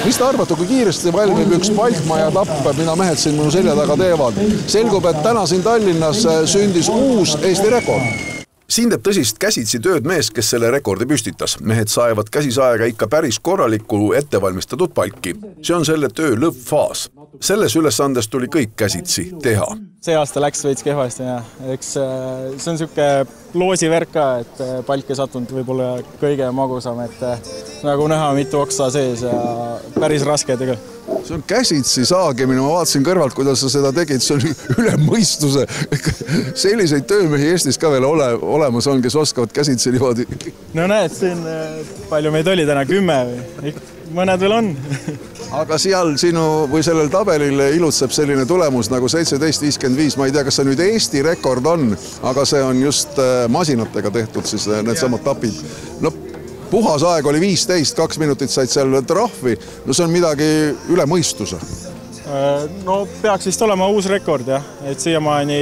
Mis te arvate, kui kiiresti valmib üks palkmaja tapp, mida mehed siin minu selja taga teevad? Selgub, et täna siin Tallinnas sündis uus Eesti rekord. Siin teeb tõsist käsitsi tööd mees, kes selle rekordi püstitas. Mehed saevad käsisaega ikka päris korralikku ettevalmistatud palki. See on selle töö lõppfaas. Selles ülesandes tuli kõik käsitsi teha. See aasta läks veits kehvasti ja eks see on siuke loosivärk ka, et palk ei sattunud võib-olla kõige magusam, et nagu näha mitu oksa sees ja päris raske tegelikult. See on käsitsi saagimine, ma vaatasin kõrvalt, kuidas sa seda tegid, see on üle mõistuse. Selliseid töömehi Eestis ka veel olemas on, kes oskavad käsitsi niimoodi. No näed, siin palju meid oli täna 10 või mõned veel on. Aga seal sinu või sellel tabelil ilutseb selline tulemus nagu 17.55. Ma ei tea, kas see nüüd Eesti rekord on, aga see on just masinatega tehtud siis need samad tapid. No, puhas aeg oli 15, 2 minutit said seal trahvi. No see on midagi üle mõistuse. No peaks vist olema uus rekord, jah. Et siiamaani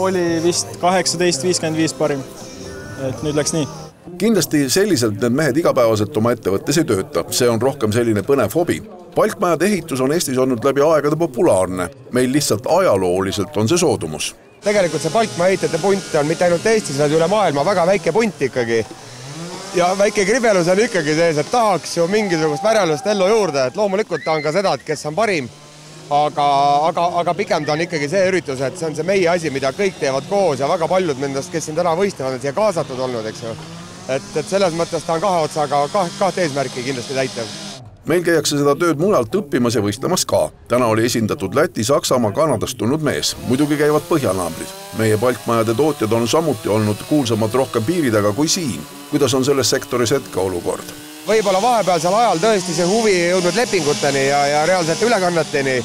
oli vist 18.55 parim. Et nüüd läks nii. Kindlasti selliselt need mehed igapäevaselt oma ettevõttes ei tööta. See on rohkem selline põnev hobi. Palkmajade ehitus on Eestis olnud läbi aegade populaarne. Meil lihtsalt ajalooliselt on see soodumus. Tegelikult see palkmaja ehitajate punt on mitte ainult Eestis, vaid üle maailma väga väike punt ikkagi. Ja väike kribelus on ikkagi sees, et tahaks ju mingisugust värjelust ellu juurde, et loomulikult ta on ka seda, et kes on parim. Aga pigem ta on ikkagi see üritus, et see on see meie asi, mida kõik teevad koos ja väga paljud nendest, kes siin täna võistlevad, on siia kaasatud olnud, eks ju. Et selles mõttes ta on kahe otsaga kahte eesmärki kindlasti täitev. Meil käiakse seda tööd mujalt õppimas ja võistlemas ka. Täna oli esindatud Läti, Saksamaa, Kanadast tulnud mees. Muidugi käivad põhjanaabrid. Meie palkmajade tootjad on samuti olnud kuulsamad rohkem piiri taga kui siin. Kuidas on selles sektoris hetkeolukord? Võib-olla vahepealsel ajal tõesti see huvi jõudnud lepinguteni ja reaalselt ülekanneteni,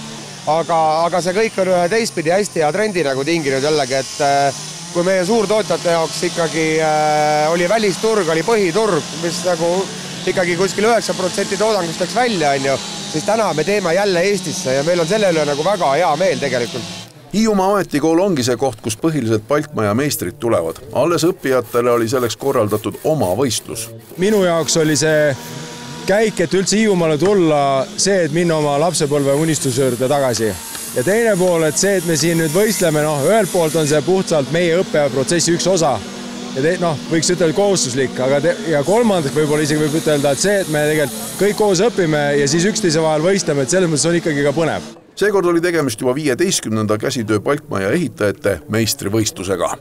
aga see kõik on ühe teistpidi hästi hea trendi nagu tinginud jällegi, et kui meie suurtootjate jaoks ikkagi oli välisturg, oli põhiturg, mis nagu ikkagi kuskil 9% toodangust läks välja, siis täna me teeme jälle Eestisse ja meil on selle üle nagu väga hea meel tegelikult. Hiiumaa ametikool ongi see koht, kus põhiliselt palkmaja meistrid tulevad. Alles õppijatele oli selleks korraldatud oma võistlus. Minu jaoks oli see käik, et üldse Hiiumaale tulla see, et minna oma lapsepõlve unistuse juurde tagasi. Ja teine pool, et see, et me siin nüüd võistleme, ühelt poolt on see puhtalt meie õppeprotsessi üks osa. Ja võiks ütelda kohustuslik, ja kolmandaks võib-olla isegi võib ütelda, et see, et me tegelikult kõik koos õpime ja siis üksteise vahel võistleme, et selles mõttes on ikkagi ka põnev. Seekord oli tegemist juba 15. käsitöö palkmaja ehitajate meistrivõistlusega.